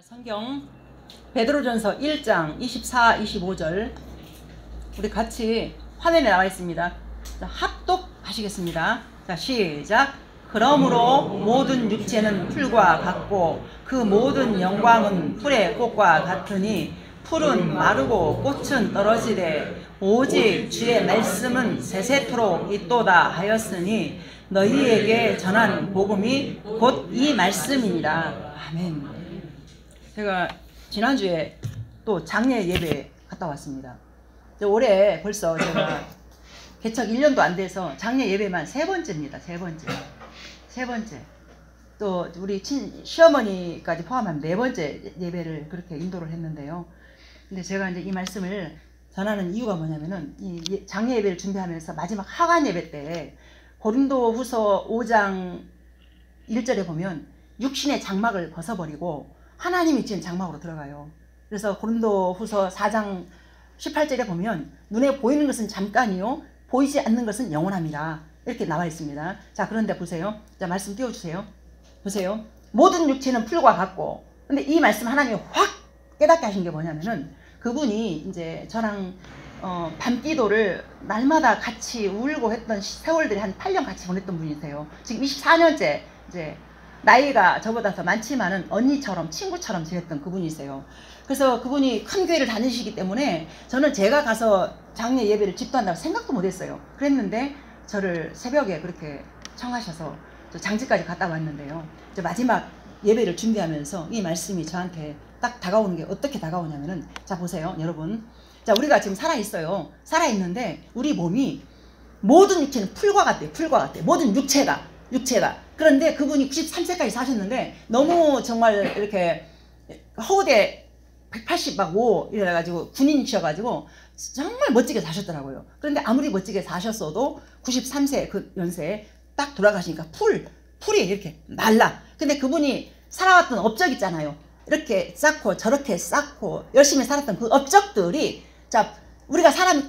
성경 베드로전서 1장 24, 25절 우리 같이 화면에 나와 있습니다. 자, 합독하시겠습니다. 자, 시작. 그러므로 모든 육체는 풀과 같고 그 모든 영광은 풀의 꽃과 같으니 풀은 마르고 꽃은 떨어지되 오직 주의 말씀은 세세토록 있도다 하였으니 너희에게 전한 복음이 곧 이 말씀이니라. 아멘. 제가 지난주에 또 장례 예배 갔다 왔습니다. 올해 벌써 제가 개척 1년도 안 돼서 장례 예배만 세 번째입니다. 세 번째. 또 우리 시어머니까지 포함한 네 번째 예배를 그렇게 인도를 했는데요. 근데 제가 이제 이 말씀을 전하는 이유가 뭐냐면은 이 장례 예배를 준비하면서 마지막 하관 예배 때 고린도후서 5장 1절에 보면 육신의 장막을 벗어버리고 하나님이 지은 장막으로 들어가요. 그래서 고린도후서 4장 18절에 보면 눈에 보이는 것은 잠깐이요 보이지 않는 것은 영원합니다. 이렇게 나와 있습니다. 자, 그런데 보세요. 자, 말씀 띄워주세요. 보세요. 모든 육체는 풀과 같고, 근데 이 말씀 하나님이 확 깨닫게 하신 게 뭐냐면은 그분이 이제 저랑 밤기도를 날마다 같이 울고 했던 세월들이 한 8년 같이 보냈던 분이세요. 지금 24년째 이제 나이가 저보다 더 많지만은 언니처럼 친구처럼 지냈던 그분이세요. 그래서 그분이 큰 교회를 다니시기 때문에 저는 제가 가서 장례 예배를 집도한다고 생각도 못했어요. 그랬는데 저를 새벽에 그렇게 청하셔서 장지까지 갔다 왔는데요. 이제 마지막 예배를 준비하면서 이 말씀이 저한테 딱 다가오는 게 어떻게 다가오냐면은, 자 보세요 여러분. 자, 우리가 지금 살아있어요. 살아있는데 우리 몸이 모든 육체는 풀과 같대요. 풀과 같대요. 모든 육체가. 그런데 그분이 93세까지 사셨는데 너무 정말 이렇게 허우대 185 이래가지고 군인이셔가지고 정말 멋지게 사셨더라고요. 그런데 아무리 멋지게 사셨어도 93세 그 연세에 딱 돌아가시니까 풀이 이렇게 말라. 근데 그분이 살아왔던 업적 있잖아요. 이렇게 쌓고 저렇게 쌓고 열심히 살았던 그 업적들이, 자, 우리가 사람이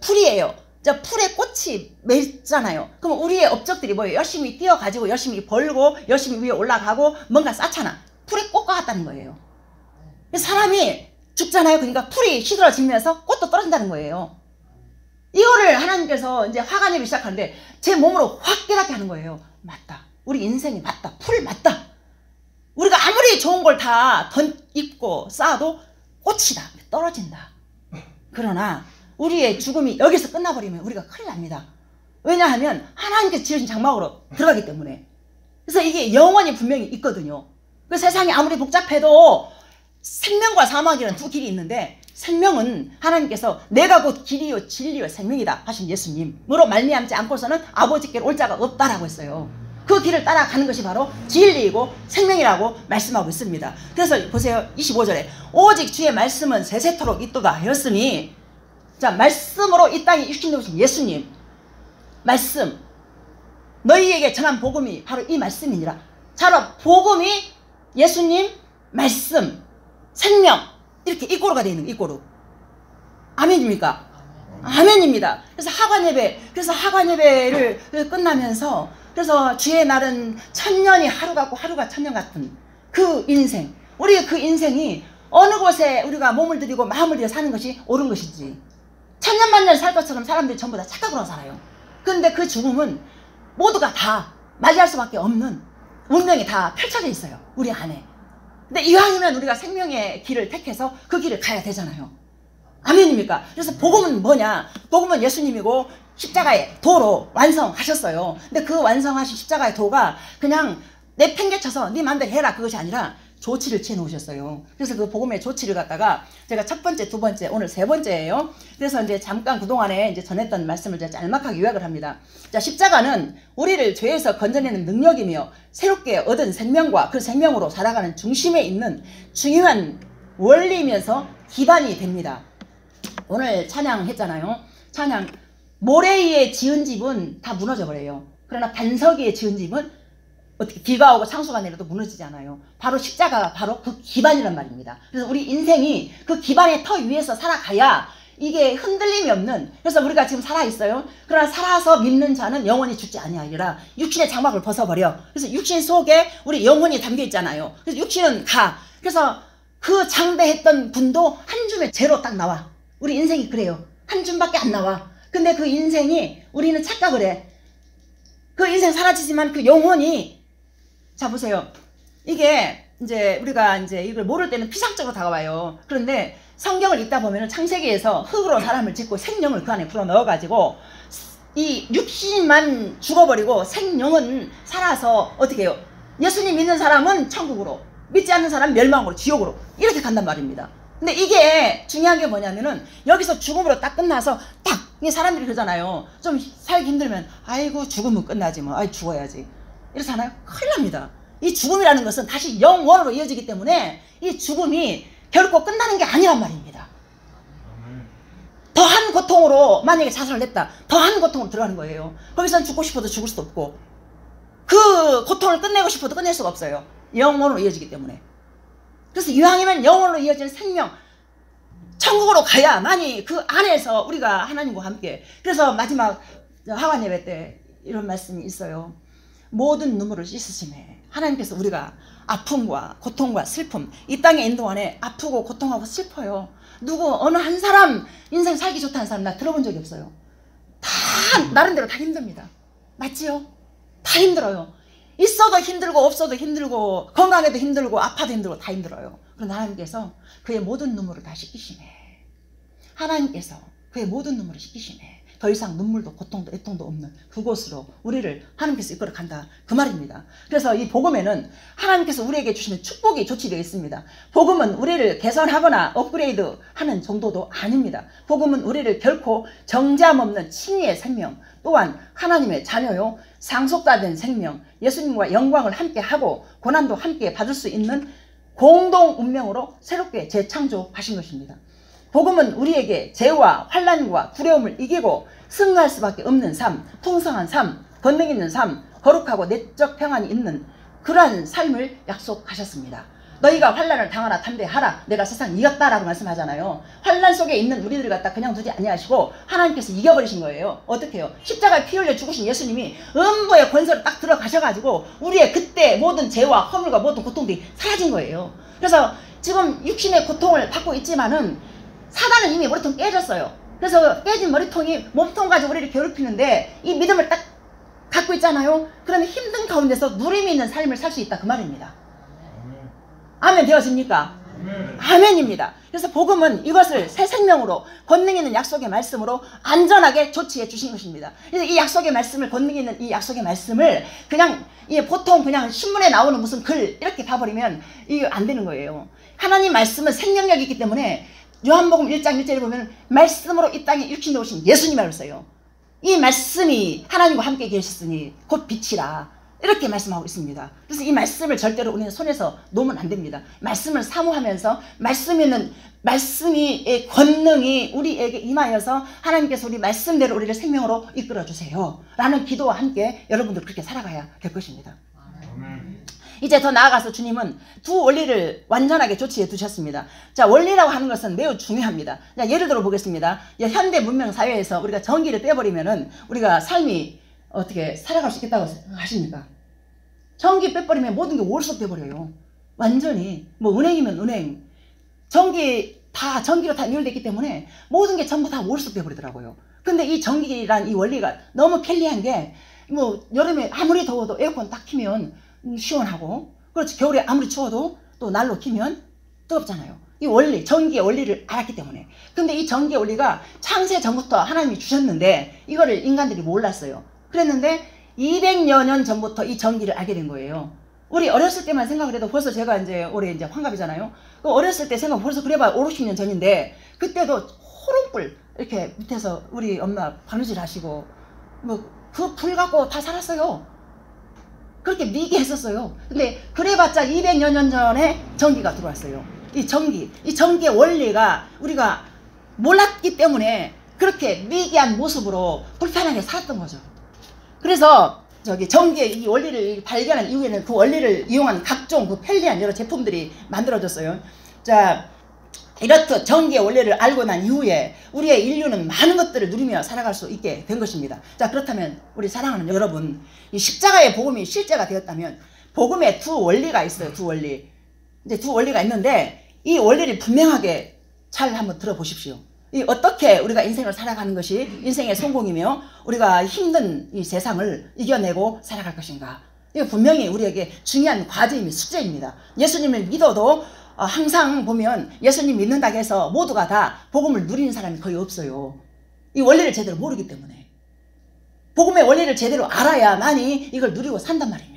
풀이에요. 저 풀에 꽃이 맺잖아요. 그럼 우리의 업적들이 뭐예요? 열심히 뛰어가지고 열심히 벌고 열심히 위에 올라가고 뭔가 쌓잖아. 풀에 꽃과 같다는 거예요. 사람이 죽잖아요. 그러니까 풀이 시들어지면서 꽃도 떨어진다는 거예요. 이거를 하나님께서 이제 화관예배 시작하는데 제 몸으로 확 깨닫게 하는 거예요. 맞다. 우리 인생이 맞다. 풀 맞다. 우리가 아무리 좋은 걸 다 입고 쌓아도 꽃이다. 떨어진다. 그러나 우리의 죽음이 여기서 끝나버리면 우리가 큰일 납니다. 왜냐하면 하나님께서 지으신 장막으로 들어가기 때문에. 그래서 이게 영원히 분명히 있거든요. 그 세상이 아무리 복잡해도 생명과 사망이라는 두 길이 있는데, 생명은 하나님께서 내가 곧 길이요 진리요 생명이다 하신 예수님으로 말미암지 않고서는 아버지께로 올 자가 없다라고 했어요. 그 길을 따라가는 것이 바로 진리이고 생명이라고 말씀하고 있습니다. 그래서 보세요. 25절에 오직 주의 말씀은 세세토록 있도다 하였으니, 자, 말씀으로 이 땅에 육신이 오신 예수님 말씀, 너희에게 전한 복음이 바로 이 말씀이니라. 자, 복음이 예수님 말씀 생명 이렇게 이꼬르가 되어 있는 거예요. 이꼬르. 아멘입니까? 아멘입니다. 그래서 하관 예배를 끝나면서, 그래서 주의 날은 천년이 하루 같고 하루가 천년 같은 그 인생, 우리의 그 인생이 어느 곳에 우리가 몸을 들이고 마음을 들여 사는 것이 옳은 것인지, 천년만년 살 것처럼 사람들이 전부 다 착각으로 살아요. 그런데 그 죽음은 모두가 다 맞이할 수밖에 없는 운명이 다 펼쳐져 있어요. 우리 안에. 근데 이왕이면 우리가 생명의 길을 택해서 그 길을 가야 되잖아요. 아멘입니까? 그래서 복음은 뭐냐? 복음은 예수님이고 십자가의 도로 완성하셨어요. 근데 그 완성하신 십자가의 도가 그냥 내팽개쳐서 네 맘대로 해라 그것이 아니라 조치를 취해 놓으셨어요. 그래서 그 복음의 조치를 갖다가 제가 첫 번째, 두 번째, 오늘 세 번째예요. 그래서 이제 잠깐 그동안에 이제 전했던 말씀을 제가 짤막하게 요약을 합니다. 자, 십자가는 우리를 죄에서 건져내는 능력이며 새롭게 얻은 생명과 그 생명으로 살아가는 중심에 있는 중요한 원리이면서 기반이 됩니다. 오늘 찬양했잖아요. 찬양, 모래 위에 지은 집은 다 무너져 버려요. 그러나 반석 위에 지은 집은 어떻게 비가 오고 창수가 내려도 무너지지 않아요. 바로 십자가가 바로 그 기반이란 말입니다. 그래서 우리 인생이 그 기반의 터 위에서 살아가야 이게 흔들림이 없는, 그래서 우리가 지금 살아있어요. 그러나 살아서 믿는 자는 영원히 죽지 아니하리라. 육신의 장막을 벗어버려. 그래서 육신 속에 우리 영혼이 담겨 있잖아요. 그래서 육신은 가. 그래서 그 장대했던 분도 한 줌의 죄로 딱 나와. 우리 인생이 그래요. 한 줌밖에 안 나와. 근데 그 인생이, 우리는 착각을 해. 그 인생 사라지지만 그 영혼이, 자 보세요. 이게 이제 우리가 이제 이걸 모를 때는 피상적으로 다가와요. 그런데 성경을 읽다 보면 창세기에서 흙으로 사람을 짓고 생명을 그 안에 불어 넣어가지고 이 육신만 죽어버리고 생명은 살아서 어떻게 해요? 예수님 믿는 사람은 천국으로, 믿지 않는 사람은 멸망으로, 지옥으로 이렇게 간단 말입니다. 근데 이게 중요한 게 뭐냐면은 여기서 죽음으로 딱 끝나서 딱, 이 사람들이 그러잖아요. 좀 살기 힘들면 아이고 죽으면 끝나지 뭐, 아이 죽어야지 이렇잖아요. 큰일 납니다. 이 죽음이라는 것은 다시 영원으로 이어지기 때문에 이 죽음이 결코 끝나는 게 아니란 말입니다. 더한 고통으로 만약에 자살을 했다, 더한 고통으로 들어가는 거예요. 거기서는 죽고 싶어도 죽을 수도 없고 그 고통을 끝내고 싶어도 끝낼 수가 없어요. 영원으로 이어지기 때문에. 그래서 이왕이면 영원으로 이어지는 생명, 천국으로 가야만이 그 안에서 우리가 하나님과 함께. 그래서 마지막 하관 예배 때 이런 말씀이 있어요. 모든 눈물을 씻으시네. 하나님께서 우리가 아픔과 고통과 슬픔, 이 땅에 있는 동안에 아프고 고통하고 슬퍼요. 누구 어느 한 사람 인생 살기 좋다는 사람 나 들어본 적이 없어요. 다 나름대로 다 힘듭니다. 맞지요? 다 힘들어요. 있어도 힘들고 없어도 힘들고 건강해도 힘들고 아파도 힘들고 다 힘들어요. 그런데 하나님께서 그의 모든 눈물을 다 씻기시네. 하나님께서 그의 모든 눈물을 씻기시네. 더 이상 눈물도 고통도 애통도 없는 그곳으로 우리를 하나님께서 이끌어 간다, 그 말입니다. 그래서 이 복음에는 하나님께서 우리에게 주시는 축복이 조치되어 있습니다. 복음은 우리를 개선하거나 업그레이드 하는 정도도 아닙니다. 복음은 우리를 결코 정죄함 없는 칭의의 생명, 또한 하나님의 자녀요 상속자된 생명, 예수님과 영광을 함께 하고 고난도 함께 받을 수 있는 공동 운명으로 새롭게 재창조하신 것입니다. 복음은 우리에게 죄와 환난과 두려움을 이기고 승리할 수밖에 없는 삶, 풍성한 삶, 권능 있는 삶, 거룩하고 내적 평안이 있는 그러한 삶을 약속하셨습니다. 너희가 환난을 당하나 담대하라. 내가 세상 이겼다라고 말씀하잖아요. 환난 속에 있는 우리들을 갖다 그냥 두지 아니하시고 하나님께서 이겨버리신 거예요. 어떻게 해요? 십자가에 피 흘려 죽으신 예수님이 음부의 권세로 딱 들어가셔가지고 우리의 그때 모든 죄와 허물과 모든 고통들이 사라진 거예요. 그래서 지금 육신의 고통을 받고 있지만은 사단은 이미 머리통 깨졌어요. 그래서 깨진 머리통이 몸통 가지고 우리를 괴롭히는데 이 믿음을 딱 갖고 있잖아요. 그러면 힘든 가운데서 누림이 있는 삶을 살 수 있다, 그 말입니다. 아멘 되어집니까? 아멘입니다. 그래서 복음은 이것을 새 생명으로 권능 있는 약속의 말씀으로 안전하게 조치해 주신 것입니다. 그래서 이 약속의 말씀을, 권능 있는 이 약속의 말씀을 그냥 보통 그냥 신문에 나오는 무슨 글 이렇게 봐버리면 이게 안 되는 거예요. 하나님 말씀은 생명력이 있기 때문에 요한복음 1장 1절에 보면 말씀으로 이 땅에 육신이 오신 예수님이라고 했어요. 이 말씀이 하나님과 함께 계셨으니 곧 빛이라 이렇게 말씀하고 있습니다. 그래서 이 말씀을 절대로 우리는 손에서 놓으면 안 됩니다. 말씀을 사모하면서 말씀의 권능이 우리에게 임하여서 하나님께서 우리 말씀대로 우리를 생명으로 이끌어 주세요 라는 기도와 함께 여러분들 그렇게 살아가야 될 것입니다. 이제 더 나아가서 주님은 두 원리를 완전하게 조치해 두셨습니다. 자, 원리라고 하는 것은 매우 중요합니다. 자, 예를 들어 보겠습니다. 현대 문명 사회에서 우리가 전기를 빼버리면은 우리가 삶이 어떻게 살아갈 수 있겠다고 하십니까? 전기 빼버리면 모든 게 월속 돼버려요. 완전히 뭐 은행이면 은행, 전기로 다 연결됐기 때문에 모든 게 전부 다 월속 돼버리더라고요. 근데 이 전기란 이 원리가 너무 편리한 게 뭐 여름에 아무리 더워도 에어컨 딱 키면 시원하고, 그렇지, 겨울에 아무리 추워도 또 난로 키면 뜨겁잖아요. 이 원리, 전기의 원리를 알았기 때문에. 근데 이 전기의 원리가 창세 전부터 하나님이 주셨는데 이거를 인간들이 몰랐어요. 그랬는데 200여 년 전부터 이 전기를 알게 된 거예요. 우리 어렸을 때만 생각을 해도 벌써 제가 이제 올해 이제 환갑이잖아요. 그 어렸을 때 생각 벌써 그래봐야 5, 60년 전인데 그때도 호롱불 이렇게 밑에서 우리 엄마 바느질 하시고 뭐 그 불 갖고 다 살았어요. 그렇게 미개했었어요. 근데 그래봤자 200여 년 전에 전기가 들어왔어요. 이 전기의 원리가 우리가 몰랐기 때문에 그렇게 미개한 모습으로 불편하게 살았던 거죠. 그래서 전기의 이 원리를 발견한 이후에는 그 원리를 이용한 각종 그 편리한 여러 제품들이 만들어졌어요. 자, 이렇듯 전기의 원리를 알고 난 이후에 우리의 인류는 많은 것들을 누리며 살아갈 수 있게 된 것입니다. 자, 그렇다면 우리 사랑하는 여러분, 이 십자가의 복음이 실제가 되었다면 복음에 두 원리가 있어요. 두 원리. 이제 두 원리가 있는데 이 원리를 분명하게 잘 한번 들어보십시오. 이 어떻게 우리가 인생을 살아가는 것이 인생의 성공이며 우리가 힘든 이 세상을 이겨내고 살아갈 것인가. 이거 분명히 우리에게 중요한 과제이며 숙제입니다. 예수님을 믿어도 항상 보면 예수님 믿는다고 해서 모두가 다 복음을 누리는 사람이 거의 없어요. 이 원리를 제대로 모르기 때문에. 복음의 원리를 제대로 알아야만이 이걸 누리고 산단 말입니다.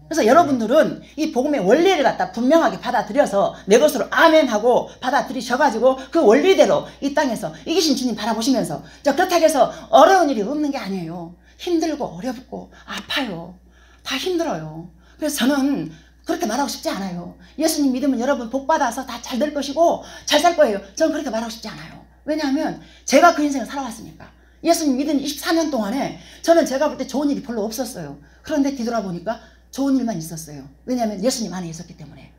그래서 여러분들은 이 복음의 원리를 갖다 분명하게 받아들여서 내 것으로 아멘하고 받아들이셔가지고 그 원리대로 이 땅에서 이기신 주님 바라보시면서, 그렇다고 해서 어려운 일이 없는 게 아니에요. 힘들고 어렵고 아파요. 다 힘들어요. 그래서 저는 그렇게 말하고 싶지 않아요. 예수님 믿으면 여러분 복 받아서 다 잘 될 것이고 잘 살 거예요. 저는 그렇게 말하고 싶지 않아요. 왜냐하면 제가 그 인생을 살아왔으니까. 예수님 믿은 24년 동안에 저는 제가 볼 때 좋은 일이 별로 없었어요. 그런데 뒤돌아보니까 좋은 일만 있었어요. 왜냐하면 예수님 안에 있었기 때문에.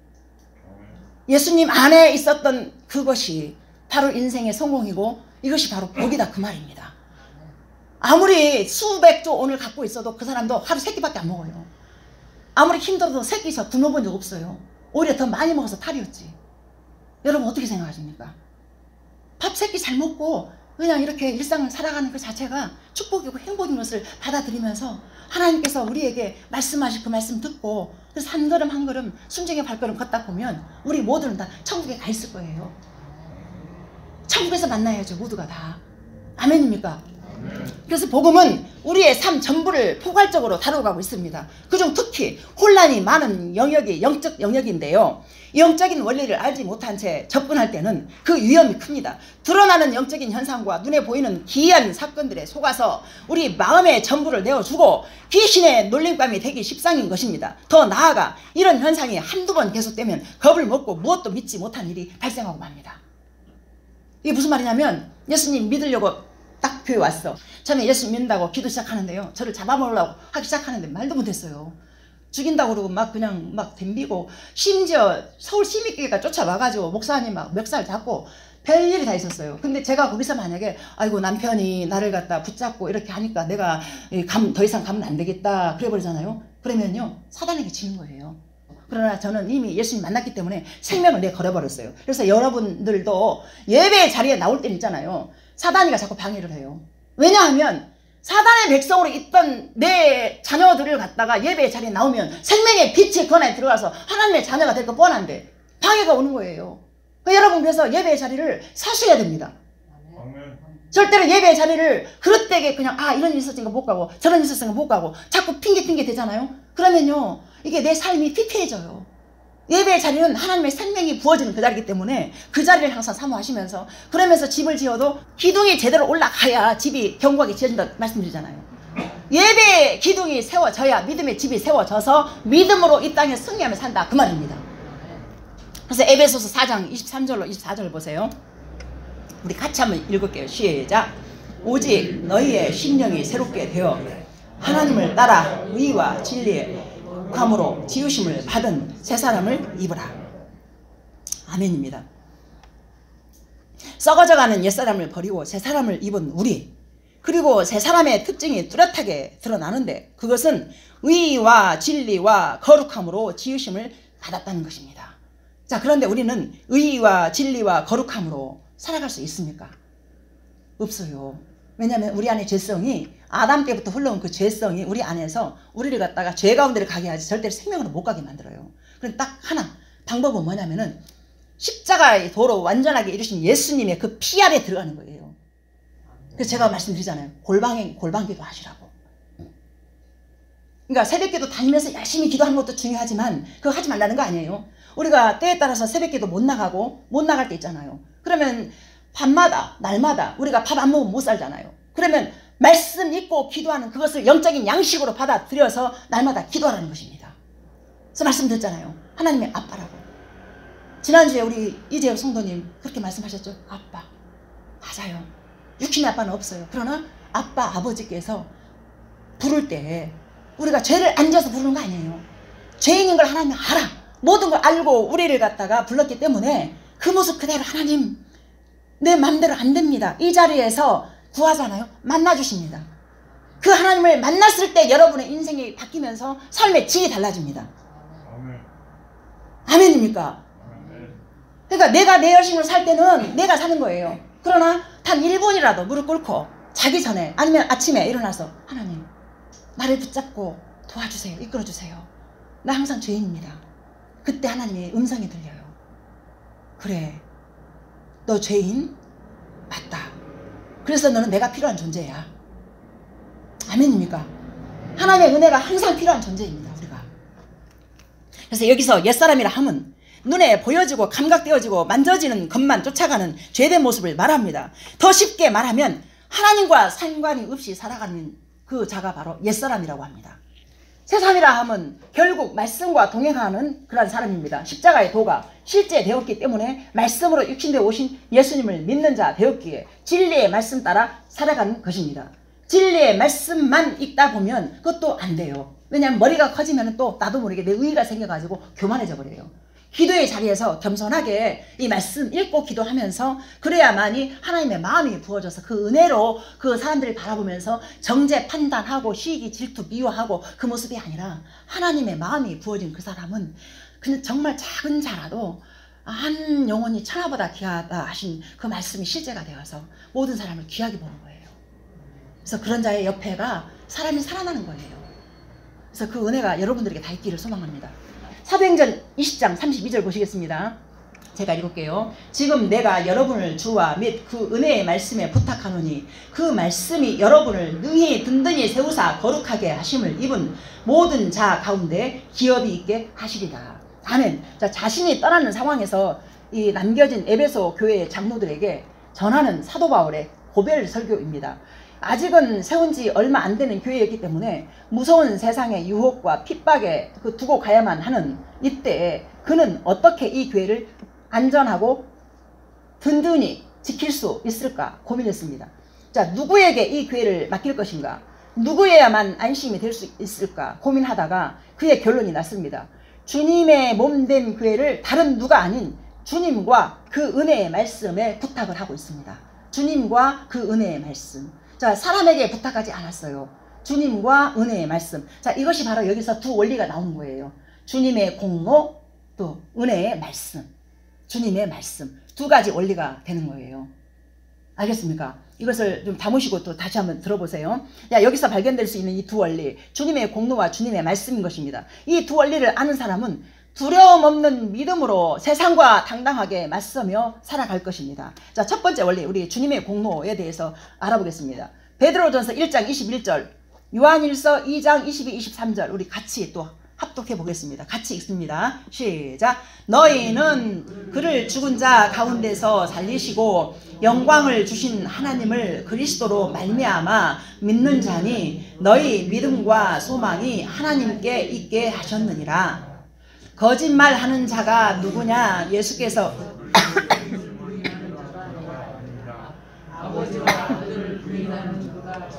예수님 안에 있었던 그것이 바로 인생의 성공이고 이것이 바로 복이다, 그 말입니다. 아무리 수백조 원을 갖고 있어도 그 사람도 하루 3끼밖에 안 먹어요. 아무리 힘들어도 3끼서 굶어본 적 없어요. 오히려 더 많이 먹어서 탈이었지. 여러분 어떻게 생각하십니까? 밥 3끼 잘 먹고 그냥 이렇게 일상을 살아가는 그 자체가 축복이고 행복인 것을 받아들이면서 하나님께서 우리에게 말씀하실 그 말씀 듣고 그래서 한 걸음 한 걸음 순종의 발걸음 걷다 보면 우리 모두는 다 천국에 가 있을 거예요. 천국에서 만나야죠, 모두가 다. 아멘입니까? 그래서 복음은 우리의 삶 전부를 포괄적으로 다뤄가고 있습니다. 그중 특히 혼란이 많은 영역이 영적 영역인데요. 영적인 원리를 알지 못한 채 접근할 때는 그 위험이 큽니다. 드러나는 영적인 현상과 눈에 보이는 기이한 사건들에 속아서 우리 마음의 전부를 내어주고 귀신의 놀림감이 되기 십상인 것입니다. 더 나아가 이런 현상이 한두 번 계속되면 겁을 먹고 무엇도 믿지 못한 일이 발생하고 맙니다. 이게 무슨 말이냐면 예수님 믿으려고 딱 교회 왔어. 처음에 예수 믿는다고 기도 시작하는데요. 저를 잡아먹으려고 하기 시작하는데 말도 못했어요. 죽인다고 그러고 막 그냥 막 덤비고 심지어 서울 시민교회가 쫓아와가지고 목사님 막 멱살 잡고 별일이 다 있었어요. 근데 제가 거기서 만약에 아이고 남편이 나를 갖다 붙잡고 이렇게 하니까 내가 더 이상 가면 안 되겠다 그래버리잖아요. 그러면요 사단에게 지는 거예요. 그러나 저는 이미 예수님 만났기 때문에 생명을 내걸어버렸어요. 그래서 여러분들도 예배 자리에 나올 때 있잖아요. 사단이가 자꾸 방해를 해요. 왜냐하면 사단의 백성으로 있던 내 자녀들을 갖다가 예배의 자리에 나오면 생명의 빛이 그 안에 들어가서 하나님의 자녀가 될 거 뻔한데 방해가 오는 거예요. 여러분 그래서 예배의 자리를 사셔야 됩니다. 절대로 예배의 자리를 그릇되게 그냥 이런 일 있었으니까 못 가고 저런 일 있었으니까 못 가고 자꾸 핑계 되잖아요. 그러면요 이게 내 삶이 피폐해져요. 예배의 자리는 하나님의 생명이 부어지는 그 자리이기 때문에 그 자리를 항상 사모하시면서 그러면서 집을 지어도 기둥이 제대로 올라가야 집이 견고하게 지어진다 말씀드리잖아요. 예배의 기둥이 세워져야 믿음의 집이 세워져서 믿음으로 이 땅에 승리하며 산다 그 말입니다. 그래서 에베소서 4장 23절로 24절을 보세요. 우리 같이 한번 읽을게요. 시작. 오직 너희의 심령이 새롭게 되어 하나님을 따라 의와 진리에 감으로 지으심을 받은 새 사람을 입으라. 아멘입니다. 썩어져가는 옛사람을 버리고 새 사람을 입은 우리, 그리고 새 사람의 특징이 뚜렷하게 드러나는데 그것은 의와 진리와 거룩함으로 지으심을 받았다는 것입니다. 자, 그런데 우리는 의와 진리와 거룩함으로 살아갈 수 있습니까? 없어요. 왜냐하면 우리 안에 죄성이 아담 때부터 흘러온 그 죄성이 우리 안에서 우리를 갖다가 죄 가운데를 가게 하지 절대로 생명으로 못 가게 만들어요. 그럼 딱 하나 방법은 뭐냐면은 십자가의 도로 완전하게 이루신 예수님의 그 피 아래 들어가는 거예요. 그래서 제가 말씀드리잖아요. 골방기도 하시라고. 그러니까 새벽기도 다니면서 열심히 기도하는 것도 중요하지만 그거 하지 말라는 거 아니에요. 우리가 때에 따라서 새벽기도 못 나가고 못 나갈 때 있잖아요. 그러면 밤마다 날마다 우리가 밥 안 먹으면 못 살잖아요. 그러면 말씀 읽고 기도하는 그것을 영적인 양식으로 받아들여서 날마다 기도하라는 것입니다. 그래서 말씀드렸잖아요. 하나님의 아빠라고. 지난주에 우리 이재혁 성도님 그렇게 말씀하셨죠. 아빠. 맞아요. 육신의 아빠는 없어요. 그러나 아빠 아버지께서 부를 때 우리가 죄를 안 지어서 부르는 거 아니에요. 죄인인 걸 하나님이 알아. 모든 걸 알고 우리를 갖다가 불렀기 때문에 그 모습 그대로 하나님 내 마음대로 안 됩니다. 이 자리에서 구하잖아요. 만나주십니다. 그 하나님을 만났을 때 여러분의 인생이 바뀌면서 삶의 질이 달라집니다. 아멘입니까? 그러니까 내가 내 열심으로 살 때는 내가 사는 거예요. 그러나 단 1분이라도 무릎 꿇고 자기 전에 아니면 아침에 일어나서 하나님 나를 붙잡고 도와주세요. 이끌어주세요. 나 항상 죄인입니다. 그때 하나님의 음성이 들려요. 그래, 너 죄인? 맞다. 그래서 너는 내가 필요한 존재야. 아멘입니까? 하나님의 은혜가 항상 필요한 존재입니다. 우리가. 그래서 여기서 옛사람이라 함은 눈에 보여지고 감각되어지고 만져지는 것만 쫓아가는 죄된 모습을 말합니다. 더 쉽게 말하면 하나님과 상관이 없이 살아가는 그 자가 바로 옛사람이라고 합니다. 새사람이라 함은 결국 말씀과 동행하는 그런 사람입니다. 십자가의 도가 실제 되었기 때문에 말씀으로 육신되어 오신 예수님을 믿는 자 되었기에 진리의 말씀 따라 살아가는 것입니다. 진리의 말씀만 읽다 보면 그것도 안 돼요. 왜냐하면 머리가 커지면 또 나도 모르게 내 의의가 생겨가지고 교만해져 버려요. 기도의 자리에서 겸손하게 이 말씀 읽고 기도하면서 그래야만이 하나님의 마음이 부어져서 그 은혜로 그 사람들을 바라보면서 정죄 판단하고 시기 질투 미워하고 그 모습이 아니라 하나님의 마음이 부어진 그 사람은 그냥 정말 작은 자라도 한 영혼이 천하보다 귀하다 하신 그 말씀이 실제가 되어서 모든 사람을 귀하게 보는 거예요. 그래서 그런 자의 옆에가 사람이 살아나는 거예요. 그래서 그 은혜가 여러분들에게 다 있기를 소망합니다. 사도행전 20장 32절 보시겠습니다. 제가 읽을게요. 지금 내가 여러분을 주와 및 그 은혜의 말씀에 부탁하노니 그 말씀이 여러분을 능히 든든히 세우사 거룩하게 하심을 입은 모든 자 가운데 기업이 있게 하시리라. 아멘. 자, 자신이 떠나는 상황에서 이 남겨진 에베소 교회의 장로들에게 전하는 사도 바울의 고별 설교입니다. 아직은 세운 지 얼마 안 되는 교회였기 때문에 무서운 세상의 유혹과 핍박에 두고 가야만 하는 이때에 그는 어떻게 이 교회를 안전하고 든든히 지킬 수 있을까 고민했습니다. 자, 누구에게 이 교회를 맡길 것인가? 누구여야만 안심이 될 수 있을까 고민하다가 그의 결론이 났습니다. 주님의 몸된 교회를 다른 누가 아닌 주님과 그 은혜의 말씀에 부탁을 하고 있습니다. 주님과 그 은혜의 말씀. 자, 사람에게 부탁하지 않았어요. 주님과 은혜의 말씀. 자, 이것이 바로 여기서 두 원리가 나오는 거예요. 주님의 공로, 또 은혜의 말씀. 주님의 말씀. 두 가지 원리가 되는 거예요. 알겠습니까? 이것을 좀 담으시고 또 다시 한번 들어보세요. 야, 여기서 발견될 수 있는 이 두 원리. 주님의 공로와 주님의 말씀인 것입니다. 이 두 원리를 아는 사람은 두려움 없는 믿음으로 세상과 당당하게 맞서며 살아갈 것입니다. 자, 첫 번째 원리, 우리 주님의 공로에 대해서 알아보겠습니다. 베드로전서 1장 21절, 요한일서 2장 22, 23절 우리 같이 또 합독해 보겠습니다. 같이 읽습니다. 시작. 너희는 그를 죽은 자 가운데서 살리시고 영광을 주신 하나님을 그리스도로 말미암아 믿는 자니 너희 믿음과 소망이 하나님께 있게 하셨느니라. 거짓말하는 자가 누구냐? 예수께서 아버지와 아들을 부인하는 자가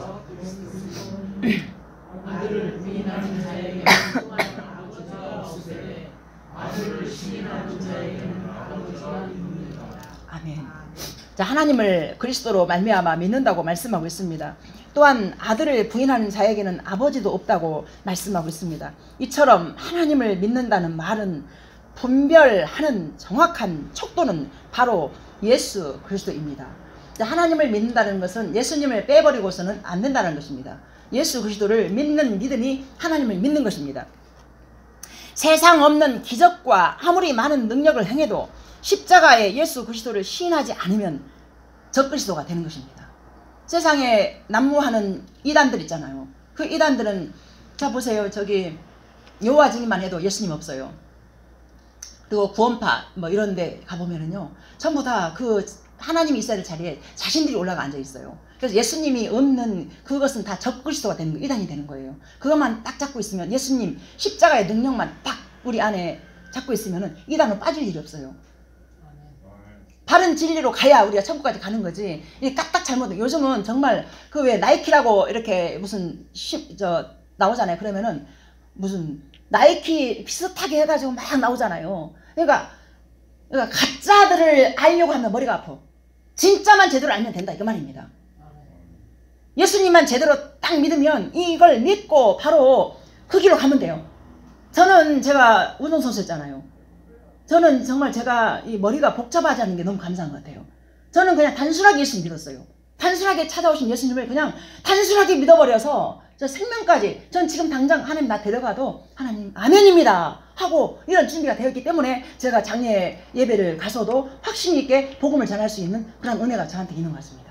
아들을 부인하는 자에게 아버지가 없으되 아들을 시인하는 자에게는 아버지가 있느니라. 아멘. 자, 하나님을 그리스도로 말미암아 믿는다고 말씀하고 있습니다. 또한 아들을 부인하는 자에게는 아버지도 없다고 말씀하고 있습니다. 이처럼 하나님을 믿는다는 말은 분별하는 정확한 척도는 바로 예수 그리스도입니다. 하나님을 믿는다는 것은 예수님을 빼버리고서는 안 된다는 것입니다. 예수 그리스도를 믿는 믿음이 하나님을 믿는 것입니다. 세상 없는 기적과 아무리 많은 능력을 행해도 십자가에 예수 그리스도를 시인하지 않으면 적그리스도가 되는 것입니다. 세상에 난무하는 이단들 있잖아요. 그 이단들은 자 보세요. 저기 여호와 증인만 해도 예수님 없어요. 그리고 구원파 뭐 이런 데 가보면은요 전부 다 그 하나님이 있어야 될 자리에 자신들이 올라가 앉아 있어요. 그래서 예수님이 없는 그것은 다 적그리스도가 되는 거예요. 이단이 되는 거예요. 그것만 딱 잡고 있으면 예수님 십자가의 능력만 딱 우리 안에 잡고 있으면은 이단은 빠질 일이 없어요. 바른 진리로 가야 우리가 천국까지 가는 거지. 이 까딱 잘못. 요즘은 정말 그 왜 나이키라고 이렇게 무슨 나오잖아요. 그러면은 무슨 나이키 비슷하게 해가지고 막 나오잖아요. 그러니까 그러니까 가짜들을 알려고 하면 머리가 아파. 진짜만 제대로 알면 된다 이그 말입니다. 예수님만 제대로 딱 믿으면 이걸 믿고 바로 그 길로 가면 돼요. 저는 제가 운동선수였잖아요. 저는 정말 제가 이 머리가 복잡하지 않은 게 너무 감사한 것 같아요. 저는 그냥 단순하게 예수님 믿었어요. 단순하게 찾아오신 예수님을 그냥 단순하게 믿어버려서 저 생명까지 전 지금 당장 하나님 나 데려가도 하나님 아멘입니다 하고 이런 준비가 되었기 때문에 제가 장례 예배를 가서도 확신 있게 복음을 전할 수 있는 그런 은혜가 저한테 있는 것 같습니다.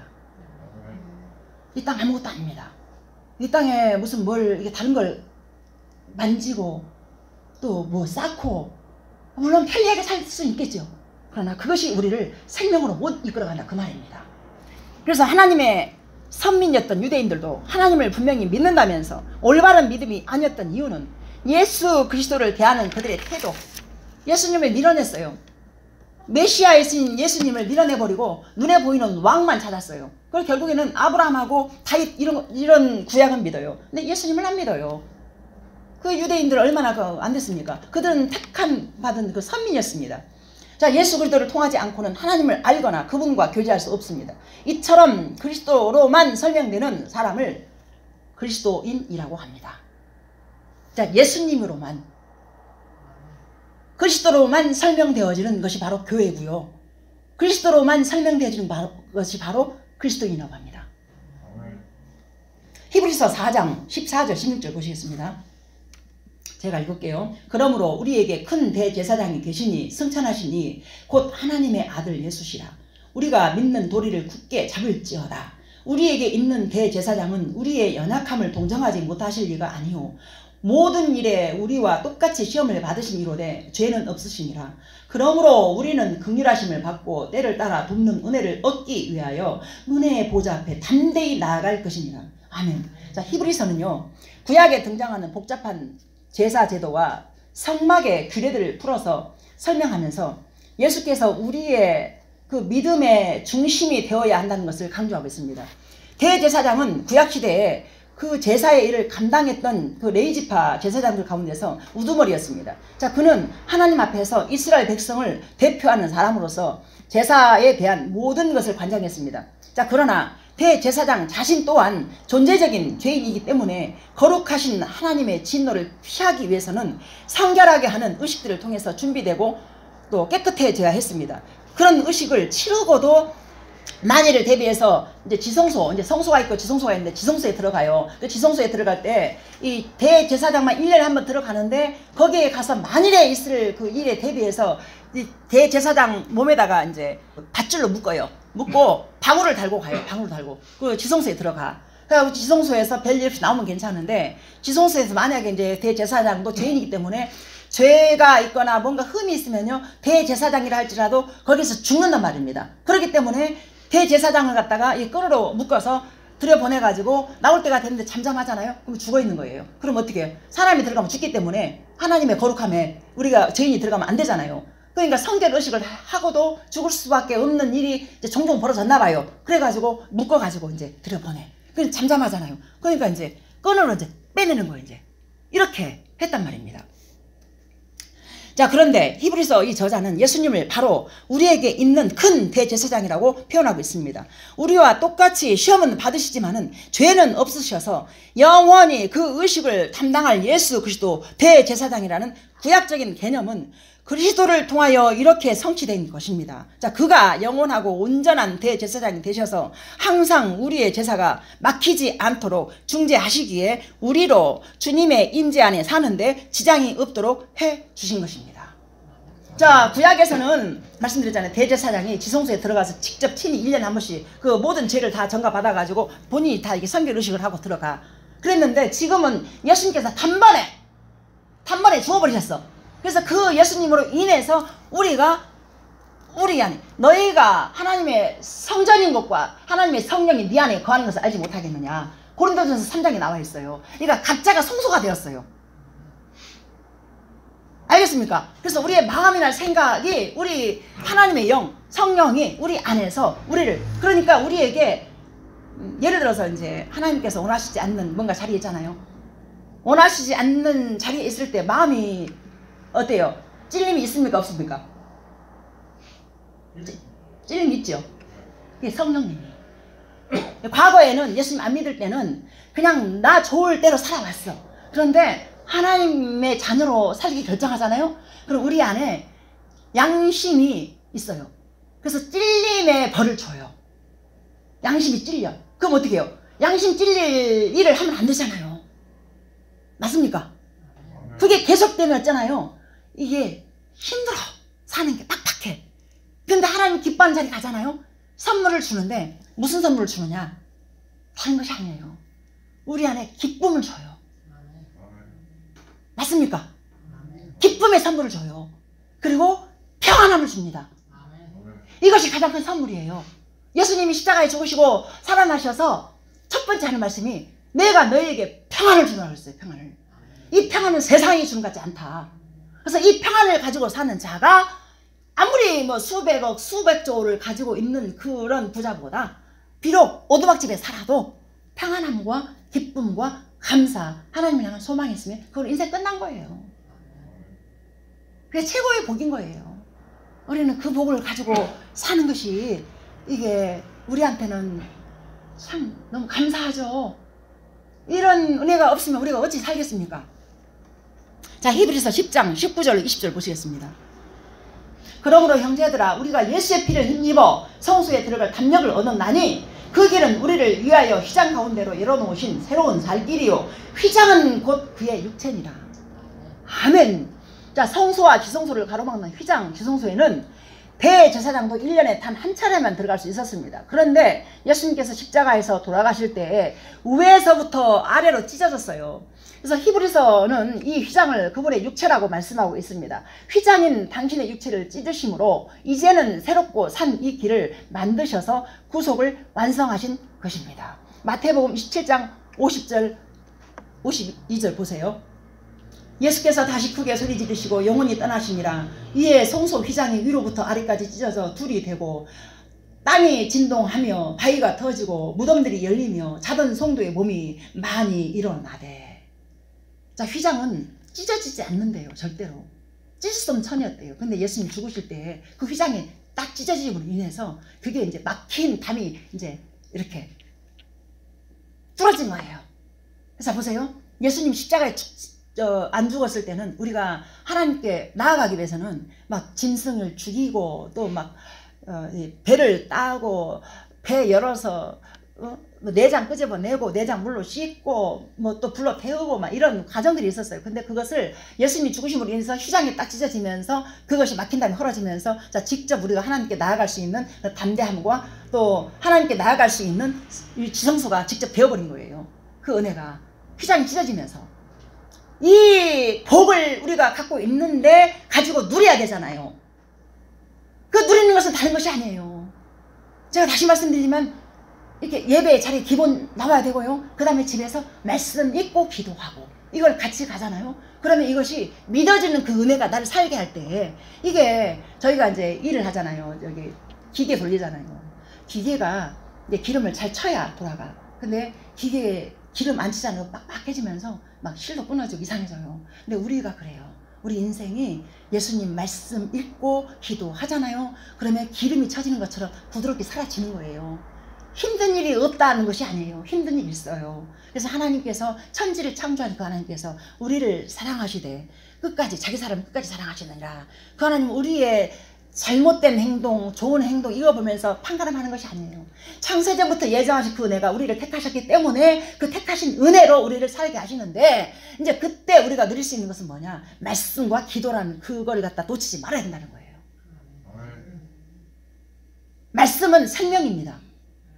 이 땅 아무것도 아닙니다. 이 땅에 무슨 뭘 이게 다른 걸 만지고 또 뭐 쌓고 물론 편리하게 살 수 있겠죠. 그러나 그것이 우리를 생명으로 못 이끌어간다 그 말입니다. 그래서 하나님의 선민이었던 유대인들도 하나님을 분명히 믿는다면서 올바른 믿음이 아니었던 이유는 예수 그리스도를 대하는 그들의 태도, 예수님을 밀어냈어요. 메시아이신 예수님을 밀어내버리고 눈에 보이는 왕만 찾았어요. 그걸 결국에는 아브라함하고 다윗 이런 구약은 믿어요. 근데 예수님을 안 믿어요. 그 유대인들 얼마나 안 됐습니까? 그들은 택함 받은 그 선민이었습니다. 자, 예수 그리스도를 통하지 않고는 하나님을 알거나 그분과 교제할 수 없습니다. 이처럼 그리스도로만 설명되는 사람을 그리스도인이라고 합니다. 자, 예수님으로만 그리스도로만 설명되어지는 것이 바로 교회고요. 그리스도로만 설명되어지는 것이 바로 그리스도인이라고 합니다. 히브리서 4장 14절 16절 보시겠습니다. 제가 읽을게요. 그러므로 우리에게 큰 대제사장이 계시니 승천하시니 곧 하나님의 아들 예수시라. 우리가 믿는 도리를 굳게 잡을지어다. 우리에게 있는 대제사장은 우리의 연약함을 동정하지 못하실 리가 아니오. 모든 일에 우리와 똑같이 시험을 받으신 이로되 죄는 없으시니라. 그러므로 우리는 긍휼하심을 받고 때를 따라 돕는 은혜를 얻기 위하여 눈의 보좌 앞에 담대히 나아갈 것이니라. 아멘. 자, 히브리서는요, 구약에 등장하는 복잡한 제사 제도와 성막의 규례들을 풀어서 설명하면서 예수께서 우리의 그 믿음의 중심이 되어야 한다는 것을 강조하고 있습니다. 대제사장은 구약시대에 그 제사의 일을 감당했던 그 레위지파 제사장들 가운데서 우두머리였습니다. 자, 그는 하나님 앞에서 이스라엘 백성을 대표하는 사람으로서 제사에 대한 모든 것을 관장했습니다. 자, 그러나 대제사장 자신 또한 존재적인 죄인이기 때문에 거룩하신 하나님의 진노를 피하기 위해서는 성결하게 하는 의식들을 통해서 준비되고 또 깨끗해져야 했습니다. 그런 의식을 치르고도 만일을 대비해서 이제 지성소, 이제 성소가 있고 지성소가 있는데 지성소에 들어가요. 그 지성소에 들어갈 때 이 대제사장만 1년에 한 번 들어가는데 거기에 가서 만일에 있을 그 일에 대비해서 이 대제사장 몸에다가 이제 밧줄로 묶어요. 묶고 방울을 달고 가요. 방울을 달고 그 지성소에 들어가. 그래서 지성소에서 별일 없이 나오면 괜찮은데 지성소에서 만약에 이제 대제사장도 죄인이기 때문에 죄가 있거나 뭔가 흠이 있으면요 대제사장이라 할지라도 거기서 죽는단 말입니다. 그렇기 때문에 대제사장을 갖다가 이 끈으로 묶어서 들여보내가지고 나올 때가 됐는데 잠잠하잖아요. 그럼 죽어있는 거예요. 그럼 어떻게 해요? 사람이 들어가면 죽기 때문에 하나님의 거룩함에 우리가 죄인이 들어가면 안 되잖아요. 그러니까 성결 의식을 하고도 죽을 수밖에 없는 일이 이제 종종 벌어졌나 봐요. 그래가지고 묶어가지고 이제 들여보내. 그래서 잠잠하잖아요. 그러니까 이제 끈으로 이제 빼내는 거예요. 이제 이렇게 했단 말입니다. 자, 그런데 히브리서 이 저자는 예수님을 바로 우리에게 있는 큰 대제사장이라고 표현하고 있습니다. 우리와 똑같이 시험은 받으시지만은 죄는 없으셔서 영원히 그 의식을 담당할 예수 그리스도 대제사장이라는 구약적인 개념은 그리스도를 통하여 이렇게 성취된 것입니다. 자, 그가 영원하고 온전한 대제사장이 되셔서 항상 우리의 제사가 막히지 않도록 중재하시기에 우리로 주님의 임재 안에 사는데 지장이 없도록 해 주신 것입니다. 자, 구약에서는 말씀드렸잖아요. 대제사장이 지성소에 들어가서 직접 친히 1년에 한 번씩 그 모든 죄를 다 전가받아가지고 본인이 다 이게 성결 의식을 하고 들어가. 그랬는데 지금은 예수님께서 단번에 죽어버리셨어. 그래서 그 예수님으로 인해서 너희가 하나님의 성전인 것과 하나님의 성령이 네 안에 거하는 것을 알지 못하겠느냐. 고린도전서 3장에 나와 있어요. 그러니까 각자가 성소가 되었어요. 알겠습니까? 그래서 우리의 마음이나 생각이 우리 하나님의 영, 성령이 우리 안에서 그러니까 우리에게 예를 들어서 이제 하나님께서 원하시지 않는 뭔가 자리에 있잖아요. 원하시지 않는 자리에 있을 때 마음이 어때요? 찔림이 있습니까? 없습니까? 찔림 있죠? 그게 성령님이. 과거에는 예수님 안 믿을 때는 그냥 나 좋을 대로 살아왔어. 그런데 하나님의 자녀로 살기 결정하잖아요. 그럼 우리 안에 양심이 있어요. 그래서 찔림의 벌을 줘요. 양심이 찔려. 그럼 어떻게 해요? 양심 찔릴 일을 하면 안 되잖아요. 맞습니까? 그게 계속되면 있잖아요. 이게 힘들어. 사는 게 빡빡해. 근데 하나님 기뻐하는 자리 가잖아요. 선물을 주는데 무슨 선물을 주느냐? 다른 것이 아니에요. 우리 안에 기쁨을 줘요. 맞습니까? 기쁨의 선물을 줘요. 그리고 평안함을 줍니다. 이것이 가장 큰 선물이에요. 예수님이 십자가에 죽으시고 살아나셔서 첫 번째 하는 말씀이 내가 너희에게 평안을 주라고 했어요. 평안을. 이 평안은 세상이 주는 것 같지 않다. 그래서 이 평안을 가지고 사는 자가 아무리 뭐 수백억 수백조를 가지고 있는 그런 부자보다 비록 오두막집에 살아도 평안함과 기쁨과 감사, 하나님을 향한 소망이 있으면 그건 인생 끝난 거예요. 그게 최고의 복인 거예요. 우리는 그 복을 가지고 사는 것이 이게 우리한테는 참 너무 감사하죠. 이런 은혜가 없으면 우리가 어찌 살겠습니까? 자, 히브리서 10장 19절 20절 보시겠습니다. 그러므로 형제들아 우리가 예수의 피를 힘입어 성소에 들어갈 담력을 얻었나니 그 길은 우리를 위하여 휘장 가운데로 열어놓으신 새로운 살 길이요 휘장은 곧 그의 육체니라. 아멘. 자, 성소와 지성소를 가로막는 휘장 지성소에는 대제사장도 1년에 단 한 차례만 들어갈 수 있었습니다. 그런데 예수님께서 십자가에서 돌아가실 때 위에서부터 아래로 찢어졌어요. 그래서 히브리서는 이 휘장을 그분의 육체라고 말씀하고 있습니다. 휘장인 당신의 육체를 찢으심으로 이제는 새롭고 산 이 길을 만드셔서 구속을 완성하신 것입니다. 마태복음 27장 50절 52절 보세요. 예수께서 다시 크게 소리 지르시고 영원히 떠나시니라. 이에 성소 휘장이 위로부터 아래까지 찢어져 둘이 되고 땅이 진동하며 바위가 터지고 무덤들이 열리며 자던 성도의 몸이 많이 일어나되. 자, 휘장은 찢어지지 않는데요. 절대로. 찢었으면 천이었대요. 근데 예수님 죽으실 때 그 휘장이 딱 찢어짐으로 인해서 그게 이제 막힌 담이 이제 이렇게 뚫어진 거예요. 그래서 보세요. 예수님 십자가에 안 죽었을 때는 우리가 하나님께 나아가기 위해서는 막 짐승을 죽이고 또 막 배를 따고 배 열어서 내장 끄집어내고 내장 물로 씻고 뭐 또 불로 태우고 막 이런 과정들이 있었어요. 근데 그것을 예수님이 죽으심으로 인해서 휘장이 딱 찢어지면서 그것이 막힌 다음에 헐어지면서 자, 직접 우리가 하나님께 나아갈 수 있는 담대함과 또 하나님께 나아갈 수 있는 이 지성소가 직접 되어버린 거예요. 그 은혜가 휘장이 찢어지면서. 이 복을 우리가 갖고 있는데 가지고 누려야 되잖아요. 그 누리는 것은 다른 것이 아니에요. 제가 다시 말씀드리면 이렇게 예배 자리에 기본 나와야 되고요. 그 다음에 집에서 말씀 읽고 기도하고 이걸 같이 가잖아요. 그러면 이것이 믿어지는 그 은혜가 나를 살게 할 때 이게 저희가 이제 일을 하잖아요. 여기 기계 돌리잖아요. 기계가 이제 기름을 잘 쳐야 돌아가. 근데 기계에 기름 안 치잖아요. 빡빡해지면서 막 실도 끊어지고 이상해져요. 근데 우리가 그래요. 우리 인생이 예수님 말씀 읽고 기도하잖아요. 그러면 기름이 쳐지는 것처럼 부드럽게 사라지는 거예요. 힘든 일이 없다는 것이 아니에요. 힘든 일이 있어요. 그래서 하나님께서 천지를 창조한 그 하나님께서 우리를 사랑하시되 끝까지 자기 사람 끝까지 사랑하시느니라. 그 하나님 우리의 잘못된 행동, 좋은 행동 이거 보면서 판가름하는 것이 아니에요. 창세전부터 예정하신 그 은혜가 우리를 택하셨기 때문에 그 택하신 은혜로 우리를 살게 하시는데 이제 그때 우리가 누릴 수 있는 것은 뭐냐? 말씀과 기도라는 그거를 갖다 놓치지 말아야 된다는 거예요. 말씀은 생명입니다.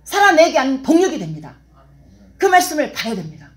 살아내게 하는 동력이 됩니다. 그 말씀을 가야 됩니다.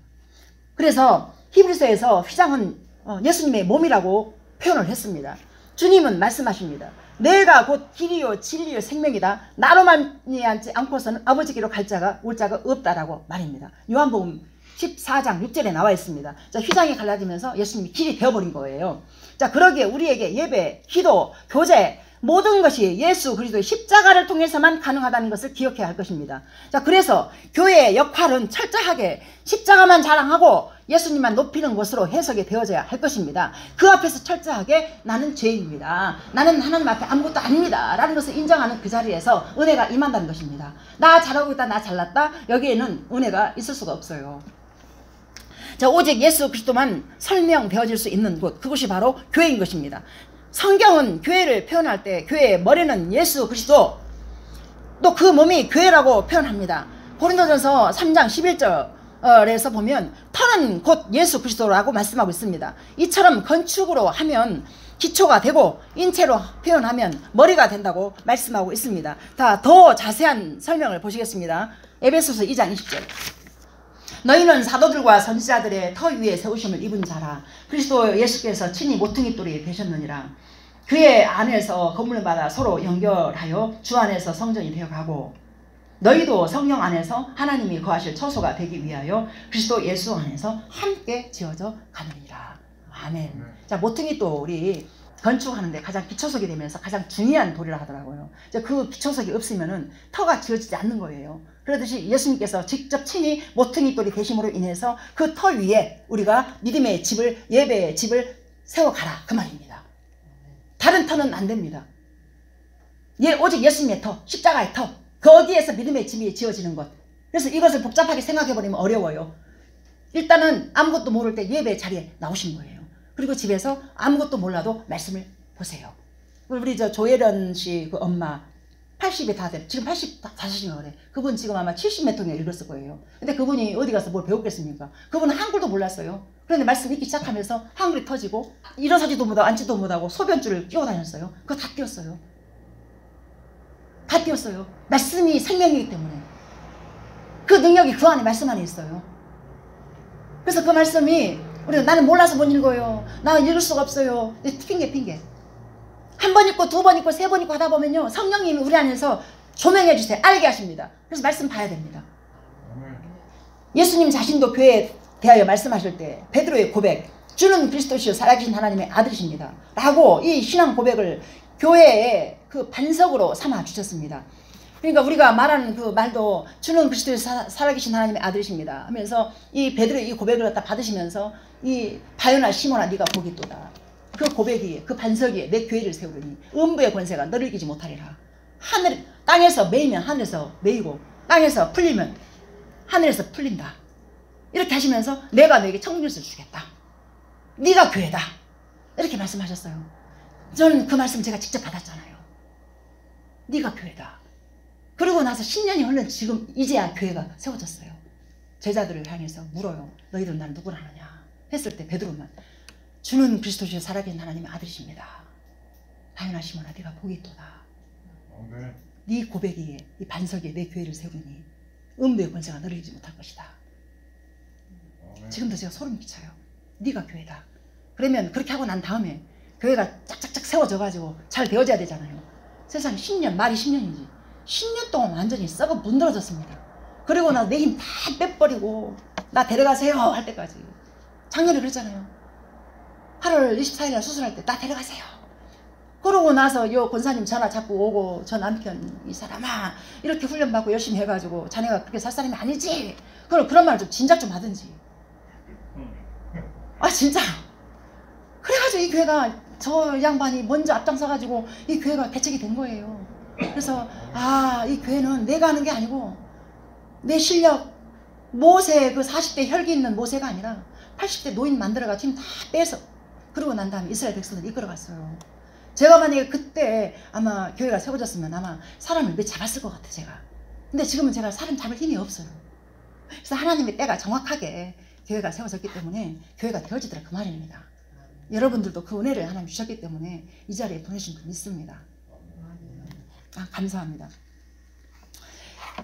그래서 히브리서에서 휘장은 예수님의 몸이라고 표현을 했습니다. 주님은 말씀하십니다. 내가 곧 길이요 진리요 생명이다. 나로만 하지 않고서는 아버지께로 갈 자가 올 자가 없다라고 말입니다. 요한복음 14장 6절에 나와 있습니다. 자, 휘장이 갈라지면서 예수님이 길이 되어버린 거예요. 자, 그러기에 우리에게 예배, 기도, 교제 모든 것이 예수 그리스도의 십자가를 통해서만 가능하다는 것을 기억해야 할 것입니다. 자, 그래서 교회의 역할은 철저하게 십자가만 자랑하고 예수님만 높이는 것으로 해석이 되어져야 할 것입니다. 그 앞에서 철저하게 나는 죄인입니다, 나는 하나님 앞에 아무것도 아닙니다 라는 것을 인정하는 그 자리에서 은혜가 임한다는 것입니다. 나 잘하고 있다, 나 잘났다, 여기에는 은혜가 있을 수가 없어요. 자, 오직 예수 그리스도만 설명되어질 수 있는 곳, 그것이 바로 교회인 것입니다. 성경은 교회를 표현할 때 교회의 머리는 예수 그리스도, 또 그 몸이 교회라고 표현합니다. 고린도전서 3장 11절에서 보면 터는 곧 예수 그리스도라고 말씀하고 있습니다. 이처럼 건축으로 하면 기초가 되고 인체로 표현하면 머리가 된다고 말씀하고 있습니다. 더 자세한 설명을 보시겠습니다. 에베소서 2장 20절. 너희는 사도들과 선지자들의 터 위에 세우심을 입은 자라. 그리스도 예수께서 친히 모퉁이 돌이 되셨느니라. 그의 안에서 건물을 받아 서로 연결하여 주 안에서 성전이 되어가고, 너희도 성령 안에서 하나님이 거하실 처소가 되기 위하여 그리스도 예수 안에서 함께 지어져 가느니라. 아멘. 자, 모퉁이 돌이 건축하는데 가장 기초석이 되면서 가장 중요한 돌이라 하더라고요. 그 기초석이 없으면은 터가 지어지지 않는 거예요. 그러듯이 예수님께서 직접 친히 모퉁이 돌이 되심으로 인해서 그 터 위에 우리가 믿음의 집을, 예배의 집을 세워가라, 그 말입니다. 다른 터는 안 됩니다. 오직 예수님의 터, 십자가의 터, 거기에서 믿음의 집이 지어지는 것. 그래서 이것을 복잡하게 생각해버리면 어려워요. 일단은 아무것도 모를 때 예배의 자리에 나오신 거예요. 그리고 집에서 아무것도 몰라도 말씀을 보세요. 우리 조혜련 씨 그 엄마 80이 다 돼. 지금 85인가 그래. 그분 지금 아마 70몇 통에 읽었을 거예요. 근데 그분이 어디 가서 뭘 배웠겠습니까? 그분은 한글도 몰랐어요. 그런데 말씀 읽기 시작하면서 한글이 터지고 일어서지도 못하고 앉지도 못하고 소변줄을 끼워 다녔어요. 그거 다 띄웠어요. 다 띄웠어요. 말씀이 생명이기 때문에. 그 능력이 그 안에, 말씀 안에 있어요. 그래서 그 말씀이 나는 몰라서 못 읽어요, 나 읽을 수가 없어요, 핑계. 한 번 읽고 두 번 읽고 세 번 읽고 하다 보면요, 성령님이 우리 안에서 조명해 주세요. 알게 하십니다. 그래서 말씀 봐야 됩니다. 예수님 자신도 교회에 대하여 말씀하실 때 베드로의 고백, 주는 그리스도시요 살아계신 하나님의 아들이십니다 라고 이 신앙 고백을 교회의 그 반석으로 삼아 주셨습니다. 그러니까 우리가 말하는 그 말도 주는 그리스도시요 살아계신 하나님의 아들이십니다 하면서 이 베드로의 이 고백을 갖다 받으시면서 이 바요나 시몬아 네가 복이 있도다. 그 고백이, 그 반석이 내 교회를 세우리니 음부의 권세가 너를 이기지 못하리라. 땅에서 매이면 하늘에서 매이고 땅에서 풀리면 하늘에서 풀린다. 이렇게 하시면서 내가 너에게 청진을 주겠다. 네가 교회다. 이렇게 말씀하셨어요. 저는 그 말씀 제가 직접 받았잖아요. 네가 교회다. 그러고 나서 10년이 흘른 지금 이제야 교회가 세워졌어요. 제자들을 향해서 물어요. 너희들 날 누구라 하느냐 했을 때 베드로만 주는 그리스도시요 살아계신 하나님의 아들이십니다. 바요나 시몬아 네가 복이 있도다. 네 고백이, 이 반석에 내 교회를 세우니 음부의 권세가 너를 이기지 못할 것이다. 지금도 제가 소름 끼쳐요. 네가 교회다. 그러면 그렇게 하고 난 다음에 교회가 짝짝짝 세워져 가지고 잘 되어져야 되잖아요. 세상에 10년, 말이 10년이지 10년 동안 완전히 썩어 문드러졌습니다. 그리고 나 내 힘 다 빼버리고 나 데려가세요 할 때까지. 작년에 그랬잖아요. 8월 24일날 수술할 때 나 데려가세요. 그러고 나서 요 권사님 전화 자꾸 오고 저 남편 이 사람아 이렇게 훈련받고 열심히 해가지고 자네가 그렇게 살 사람이 아니지. 그런 말 좀 진작 좀 하든지. 아 진짜. 그래가지고 이 교회가 저 양반이 먼저 앞장서가지고 이 교회가 개척이 된 거예요. 그래서 이 교회는 내가 하는 게 아니고 내 실력, 모세 그 40대 혈기 있는 모세가 아니라 80대 노인 만들어가지고 힘 다 빼서 그러고 난 다음에 이스라엘 백성을 이끌어갔어요. 제가 만약에 그때 아마 교회가 세워졌으면 아마 사람을 몇 잡았을 것 같아 제가. 근데 지금은 제가 사람 잡을 힘이 없어요. 그래서 하나님의 때가 정확하게 교회가 세워졌기 때문에 교회가 되어지더라 그 말입니다. 여러분들도 그 은혜를 하나님 주셨기 때문에 이 자리에 보내신 줄 믿습니다. 감사합니다.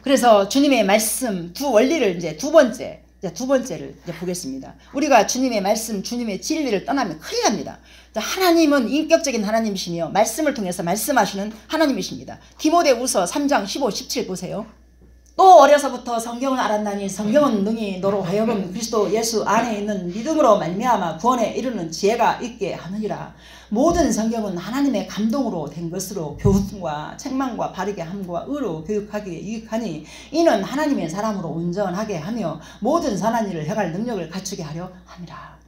그래서 주님의 말씀 두 원리를 이제 두 번째를 이제 보겠습니다. 우리가 주님의 말씀, 주님의 진리를 떠나면 큰일 납니다. 하나님은 인격적인 하나님이시며 말씀을 통해서 말씀하시는 하나님이십니다. 디모데후서 3장 15, 17 보세요. 또 어려서부터 성경을 알았나니 성경은 능히 너로 하여금 그리스도 예수 안에 있는 믿음으로 말미암아 구원에 이르는 지혜가 있게 하느니라. 모든 성경은 하나님의 감동으로 된 것으로 교훈과 책망과 바르게 함과 의로 교육하기에 유익하니 이는 하나님의 사람으로 온전하게 하며 모든 선한 일을 행할 능력을 갖추게 하려 함이라.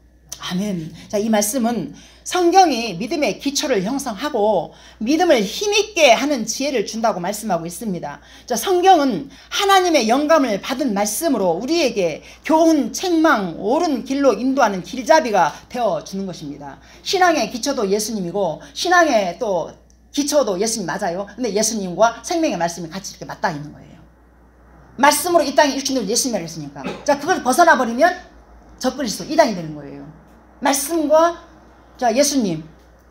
아멘. 자, 이 말씀은 성경이 믿음의 기초를 형성하고 믿음을 힘있게 하는 지혜를 준다고 말씀하고 있습니다. 자, 성경은 하나님의 영감을 받은 말씀으로 우리에게 교훈, 책망, 옳은 길로 인도하는 길잡이가 되어주는 것입니다. 신앙의 기초도 예수님이고 신앙의 또 기초도 예수님 맞아요. 근데 예수님과 생명의 말씀이 같이 이렇게 맞닿아 있는 거예요. 말씀으로 이 땅에 일주일 예수님이라고 했으니까. 자, 그걸 벗어나버리면 적그리스도 이단이 되는 거예요. 말씀과 자, 예수님,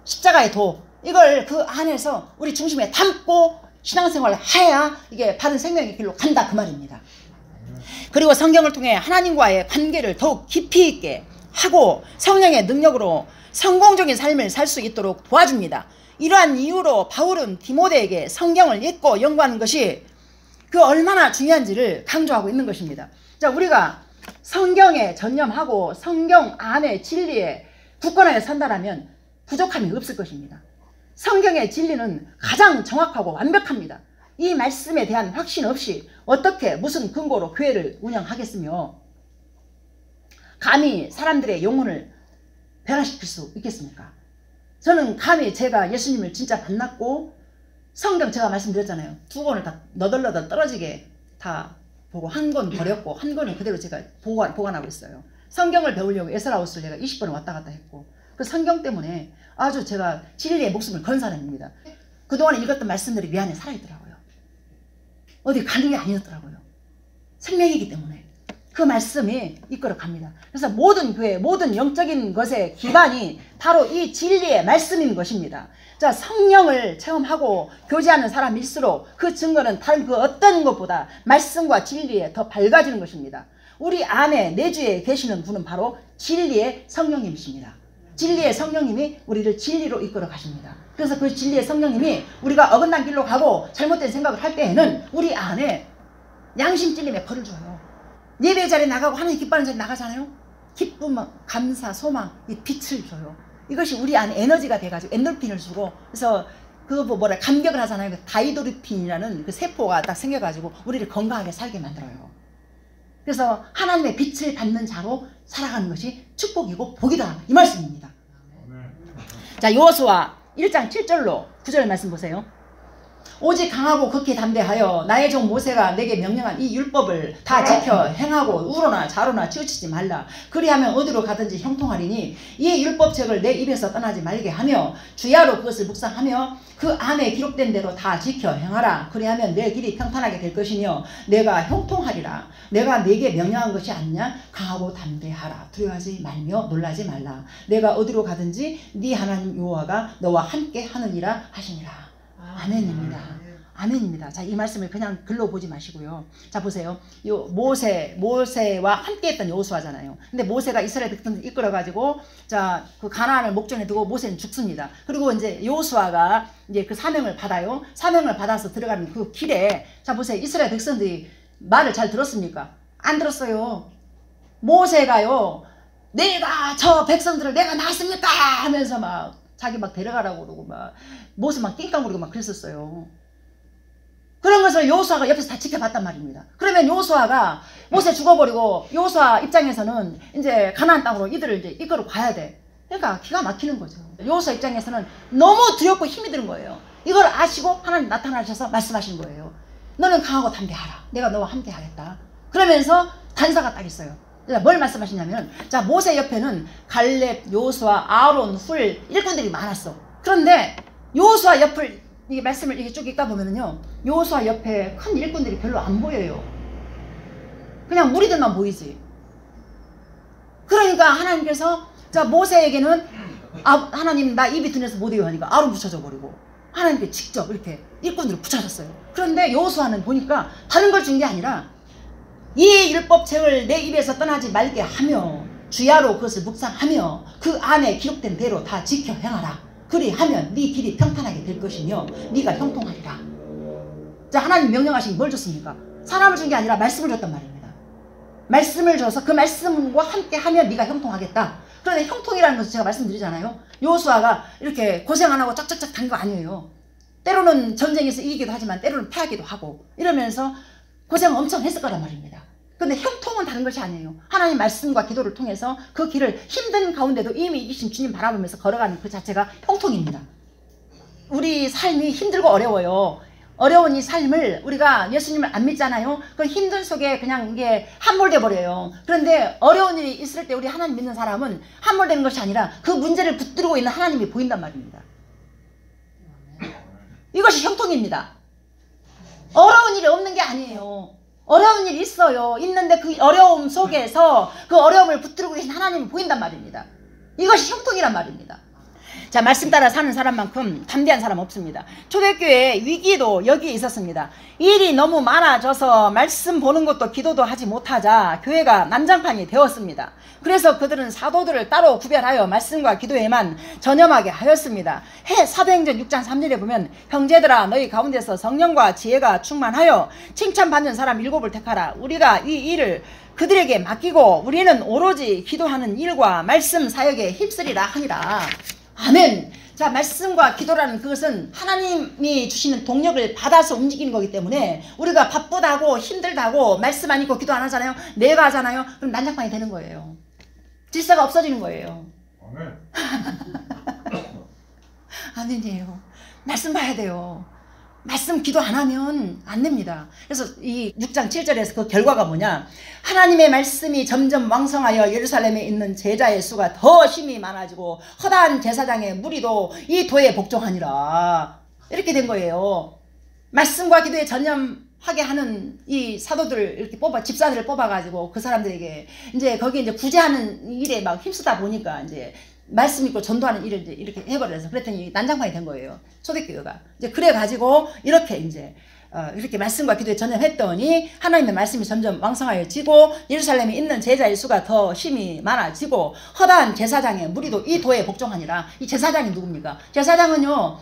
십자가의 도, 이걸 그 안에서 우리 중심에 담고 신앙생활을 해야 이게 바른 생명의 길로 간다 그 말입니다. 그리고 성경을 통해 하나님과의 관계를 더욱 깊이 있게 하고 성령의 능력으로 성공적인 삶을 살 수 있도록 도와줍니다. 이러한 이유로 바울은 디모데에게 성경을 읽고 연구하는 것이 그 얼마나 중요한지를 강조하고 있는 것입니다. 자, 우리가 성경에 전념하고 성경 안의 진리에 굳건하게 산다라면 부족함이 없을 것입니다. 성경의 진리는 가장 정확하고 완벽합니다. 이 말씀에 대한 확신 없이 어떻게 무슨 근거로 교회를 운영하겠으며 감히 사람들의 영혼을 변화시킬 수 있겠습니까? 저는 감히 제가 예수님을 진짜 만났고 성경 제가 말씀드렸잖아요. 2권을 다 너덜너덜 떨어지게 다 보고 한 권 버렸고 한 권은 그대로 제가 보관하고 있어요. 성경을 배우려고 에스라우스를 내가 20번을 왔다 갔다 했고 그 성경 때문에 아주 제가 진리의 목숨을 건 사람입니다. 그동안에 읽었던 말씀들이 내 안에 살아있더라고요. 어디 가는 게 아니었더라고요. 생명이기 때문에 그 말씀이 이끌어 갑니다. 그래서 모든 교회, 모든 영적인 것의 기반이 바로 이 진리의 말씀인 것입니다. 자, 성령을 체험하고 교제하는 사람일수록 그 증거는 다른 그 어떤 것보다 말씀과 진리에 더 밝아지는 것입니다. 우리 안에 내주에 계시는 분은 바로 진리의 성령님이십니다. 진리의 성령님이 우리를 진리로 이끌어 가십니다. 그래서 그 진리의 성령님이 우리가 어긋난 길로 가고 잘못된 생각을 할 때에는 우리 안에 양심 찔림에 벌을 줘요. 예배 자리에 나가고 하나님 기뻐하는 자리에 나가잖아요. 기쁨, 감사, 소망, 이 빛을 줘요. 이것이 우리 안에 에너지가 돼가지고 엔돌핀을 주고 그래서 그 뭐라 감격을 하잖아요. 그 다이도르핀이라는 그 세포가 딱 생겨가지고 우리를 건강하게 살게 만들어요. 그래서 하나님의 빛을 받는 자로 살아가는 것이 축복이고 복이다 이 말씀입니다. 자, 여호수아 1장 7절로 9절 말씀 보세요. 오직 강하고 극히 담대하여 나의 종 모세가 내게 명령한 이 율법을 다 지켜 행하고 우로나 좌로나 치우치지 말라. 그리하면 어디로 가든지 형통하리니 이 율법책을 내 입에서 떠나지 말게 하며 주야로 그것을 묵상하며 그 안에 기록된 대로 다 지켜 행하라. 그리하면 내 길이 평탄하게 될 것이며 내가 형통하리라. 내가 네게 명령한 것이 아니냐. 강하고 담대하라. 두려워하지 말며 놀라지 말라. 내가 어디로 가든지 네 하나님 여호와가 너와 함께 하느니라 하시니라. 아멘입니다. 아멘입니다. 자, 이 말씀을 그냥 글로 보지 마시고요. 자, 보세요. 요 모세와 함께 했던 여호수아잖아요. 근데 모세가 이스라엘 백성들 이끌어가지고 자, 그 가나안을 목전에 두고 모세는 죽습니다. 그리고 이제 여호수아가 이제 그 사명을 받아요. 사명을 받아서 들어가는 그 길에 자, 보세요. 이스라엘 백성들이 말을 잘 들었습니까? 안 들었어요. 모세가요. 내가 저 백성들을 내가 낳았습니까? 하면서 막 자기 막 데려가라고 그러고 막 모세 막 낑깡거리고 막 그랬었어요. 그런 것을 여호수아가 옆에서 다 지켜봤단 말입니다. 그러면 여호수아가 모세 죽어버리고 여호수아 입장에서는 이제 가나안 땅으로 이들을 이제 이끌어 가야 돼. 그러니까 기가 막히는 거죠. 여호수아 입장에서는 너무 두렵고 힘이 드는 거예요. 이걸 아시고 하나님 나타나셔서 말씀하신 거예요. 너는 강하고 담대하라. 내가 너와 함께 하겠다. 그러면서 단서가 딱 있어요. 뭘 말씀하시냐면 자, 모세 옆에는 갈렙, 여호수아, 아론, 훌 일꾼들이 많았어. 그런데 여호수아 옆을 이 말씀을 이렇게 쭉 읽다 보면은요, 여호수아 옆에 큰 일꾼들이 별로 안 보여요. 그냥 무리들만 보이지. 그러니까 하나님께서 자, 모세에게는 하나님 나 입이 둔해서 못 이겨 하니까 아론 붙여줘 버리고 하나님께 직접 이렇게 일꾼들을 붙여줬어요. 그런데 여호수아는 보니까 다른 걸 준 게 아니라 이 율법책을 내 입에서 떠나지 말게 하며 주야로 그것을 묵상하며 그 안에 기록된 대로 다 지켜 행하라. 그리하면 네 길이 평탄하게 될 것이며 네가 형통하리라. 자, 하나님 명령하신 뭘 줬습니까? 사람을 준 게 아니라 말씀을 줬단 말입니다. 말씀을 줘서 그 말씀과 함께 하면 네가 형통하겠다. 그런데 형통이라는 것을 제가 말씀드리잖아요. 여호수아가 이렇게 고생 안 하고 쫙쫙쫙 단 거 아니에요. 때로는 전쟁에서 이기기도 하지만 때로는 패하기도 하고 이러면서 고생 엄청 했을 거란 말입니다. 근데 형통은 다른 것이 아니에요. 하나님 말씀과 기도를 통해서 그 길을 힘든 가운데도 이미 이기신 주님 바라보면서 걸어가는 그 자체가 형통입니다. 우리 삶이 힘들고 어려워요. 어려운 이 삶을 우리가 예수님을 안 믿잖아요. 그 힘든 속에 그냥 이게 함몰돼 버려요. 그런데 어려운 일이 있을 때 우리 하나님 믿는 사람은 함몰되는 것이 아니라 그 문제를 붙들고 있는 하나님이 보인단 말입니다. 이것이 형통입니다. 어려운 일이 없는 게 아니에요. 어려운 일이 있어요. 있는데 그 어려움 속에서 그 어려움을 붙들고 계신 하나님이 보인단 말입니다. 이것이 형통이란 말입니다. 자, 말씀 따라 사는 사람만큼 담대한 사람 없습니다. 초대교회 위기도 여기에 있었습니다. 일이 너무 많아져서 말씀 보는 것도 기도도 하지 못하자 교회가 난장판이 되었습니다. 그래서 그들은 사도들을 따로 구별하여 말씀과 기도에만 전념하게 하였습니다. 사도행전 6장 3절에 보면 형제들아 너희 가운데서 성령과 지혜가 충만하여 칭찬받는 사람 7을 택하라. 우리가 이 일을 그들에게 맡기고 우리는 오로지 기도하는 일과 말씀 사역에 휩쓰리라 하니라. 아멘. 자, 말씀과 기도라는 그것은 하나님이 주시는 동력을 받아서 움직이는 거기 때문에 우리가 바쁘다고 힘들다고 말씀 안 읽고 기도 안 하잖아요. 내가 하잖아요. 그럼 난장판이 되는 거예요. 질서가 없어지는 거예요. 아멘. 아멘이에요. 말씀 봐야 돼요. 말씀 기도 안 하면 안 됩니다. 그래서 이 6장 7절에서 그 결과가 뭐냐? 하나님의 말씀이 점점 왕성하여 예루살렘에 있는 제자의 수가 더 심히 많아지고 허다한 제사장의 무리도 이 도에 복종하니라. 이렇게 된 거예요. 말씀과 기도에 전념하게 하는 이 사도들을 이렇게 집사들을 뽑아가지고 그 사람들에게 이제 거기 이제 구제하는 일에 막 힘쓰다 보니까 이제 말씀 있고 전도하는 일을 이제 이렇게 해버려서 그랬더니 난장판이 된 거예요. 초대교회가. 이제 그래가지고 이렇게 이제 이렇게 말씀과 기도에 전념했더니 하나님의 말씀이 점점 왕성하여지고 예루살렘에 있는 제자의 수가 더 힘이 많아지고 허다한 제사장의 무리도 이 도에 복종하니라. 이 제사장이 누굽니까? 제사장은요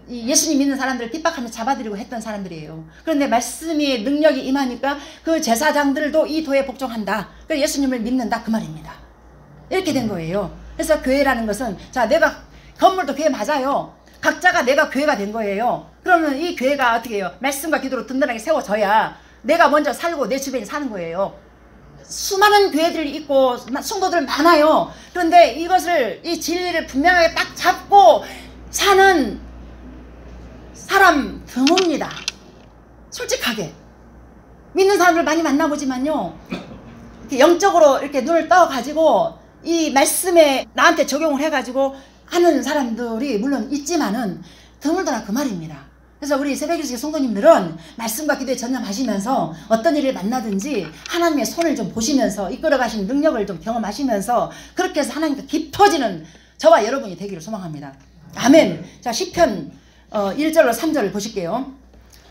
예수님 믿는 사람들을 핍박하며 잡아들이고 했던 사람들이에요. 그런데 말씀이 능력이 임하니까 그 제사장들도 이 도에 복종한다. 그래서 예수님을 믿는다 그 말입니다. 이렇게 된 거예요. 그래서 교회라는 것은 자 내가 건물도 교회 맞아요. 각자가 내가 교회가 된 거예요. 그러면 이 교회가 어떻게 해요? 말씀과 기도로 든든하게 세워져야 내가 먼저 살고 내 주변이 사는 거예요. 수많은 교회들이 있고 성도들 많아요. 그런데 이것을 이 진리를 분명하게 딱 잡고 사는 사람 드뭅니다. 솔직하게 믿는 사람들 많이 만나보지만요, 이렇게 영적으로 이렇게 눈을 떠가지고 이 말씀에 나한테 적용을 해가지고 하는 사람들이 물론 있지만은 드물더라 그 말입니다. 그래서 우리 새벽일식 성도님들은 말씀과 기도에 전념하시면서 어떤 일을 만나든지 하나님의 손을 좀 보시면서 이끌어가시는 능력을 좀 경험하시면서 그렇게 해서 하나님과 깊어지는 저와 여러분이 되기를 소망합니다. 아멘. 자, 시편 1절로 3절을 보실게요.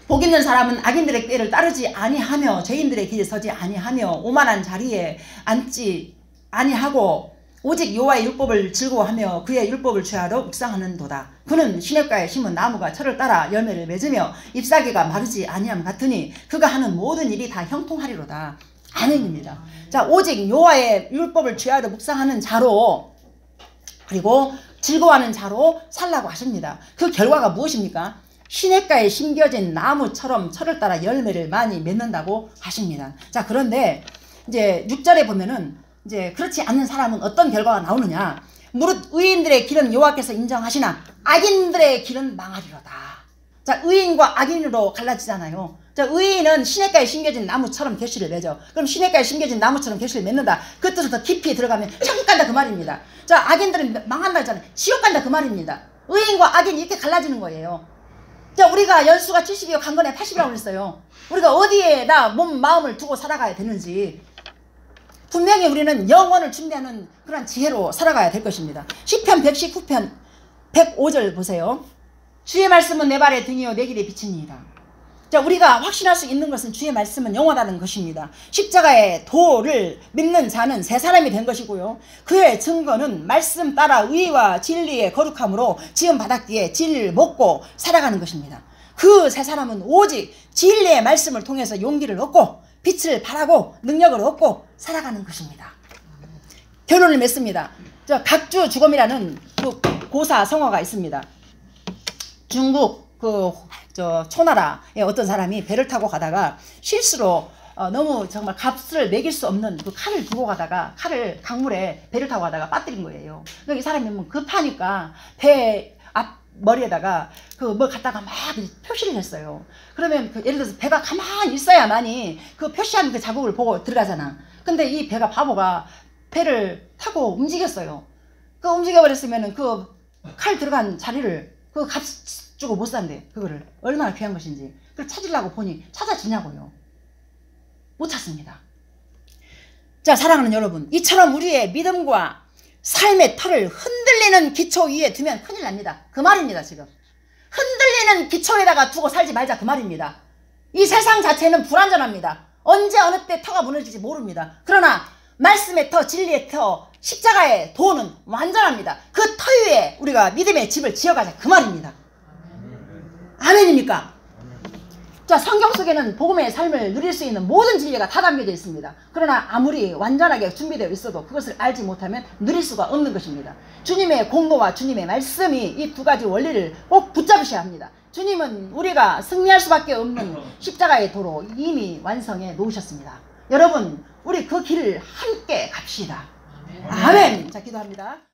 복 있는 사람은 악인들의 꾀를 따르지 아니하며 죄인들의 길에 서지 아니하며 오만한 자리에 앉지 아니하고 오직 여호와의 율법을 즐거워하며 그의 율법을 취하러 묵상하는도다. 그는 시냇가에 심은 나무가 철을 따라 열매를 맺으며 잎사귀가 마르지 아니함 같으니 그가 하는 모든 일이 다 형통하리로다. 아멘입니다. 자, 오직 여호와의 율법을 취하러 묵상하는 자로 그리고 즐거워하는 자로 살라고 하십니다. 그 결과가 무엇입니까? 시냇가에 심겨진 나무처럼 철을 따라 열매를 많이 맺는다고 하십니다. 자, 그런데 이제 6절에 보면은 이제 그렇지 않는 사람은 어떤 결과가 나오느냐? 무릇 의인들의 길은 여호와께서 인정하시나 악인들의 길은 망하리로다. 자, 의인과 악인으로 갈라지잖아요. 자, 의인은 시냇가에 심겨진 나무처럼 결실을 맺어. 그럼 시냇가에 심겨진 나무처럼 결실을 맺는다. 그 뜻을 더 깊이 들어가면 천국 간다 그 말입니다. 자, 악인들은 망한다 했잖아요. 지옥 간다 그 말입니다. 의인과 악인이 이렇게 갈라지는 거예요. 자, 우리가 연수가 70이요 강건에 80이라고 그랬어요. 우리가 어디에다 몸 마음을 두고 살아가야 되는지 분명히 우리는 영원을 준비하는 그런 지혜로 살아가야 될 것입니다. 시편 119편 105절 보세요. 주의 말씀은 내 발의 등이요 내 길의 빛이니이다. 자, 우리가 확신할 수 있는 것은 주의 말씀은 영원하다는 것입니다. 십자가의 도를 믿는 자는 새 사람이 된 것이고요. 그의 증거는 말씀 따라 의와 진리의 거룩함으로 지은 바닥 뒤에 진리를 먹고 살아가는 것입니다. 그 세 사람은 오직 진리의 말씀을 통해서 용기를 얻고 빛을 발하고 능력을 얻고 살아가는 것입니다. 결론을 맺습니다. 저 각주 주검이라는 그 고사 성어가 있습니다. 중국 저 초나라의 어떤 사람이 배를 타고 가다가 실수로 너무 정말 값을 매길 수 없는 그 칼을 두고 가다가 칼을 강물에 배를 타고 가다가 빠뜨린 거예요. 그러니까 이 사람이 뭐 급하니까 배 앞 머리에다가 그 뭐 갖다가 막 표시를 했어요. 그러면 그 예를 들어서 배가 가만히 있어야만이 그 표시한 그 자국을 보고 들어가잖아. 근데 이 배가 바보가 배를 타고 움직였어요. 그 움직여버렸으면은 그 칼 들어간 자리를 그 값 주고 못 산대. 그거를 얼마나 귀한 것인지. 그걸 찾으려고 보니 찾아지냐고요. 못 찾습니다. 자, 사랑하는 여러분, 이처럼 우리의 믿음과 삶의 터를 흔들리는 기초 위에 두면 큰일 납니다. 그 말입니다. 지금 흔들리는 기초에다가 두고 살지 말자, 그 말입니다. 이 세상 자체는 불완전합니다. 언제 어느 때 터가 무너질지 모릅니다. 그러나 말씀의 터, 진리의 터, 십자가의 도는 완전합니다. 그 터 위에 우리가 믿음의 집을 지어가자, 그 말입니다. 아멘입니까? 자, 성경 속에는 복음의 삶을 누릴 수 있는 모든 진리가 다 담겨져 있습니다. 그러나 아무리 완전하게 준비되어 있어도 그것을 알지 못하면 누릴 수가 없는 것입니다. 주님의 공로와 주님의 말씀이 이 두 가지 원리를 꼭 붙잡으셔야 합니다. 주님은 우리가 승리할 수밖에 없는 십자가의 도로 이미 완성해 놓으셨습니다. 여러분, 우리 그 길을 함께 갑시다. 아멘. 자, 기도합니다.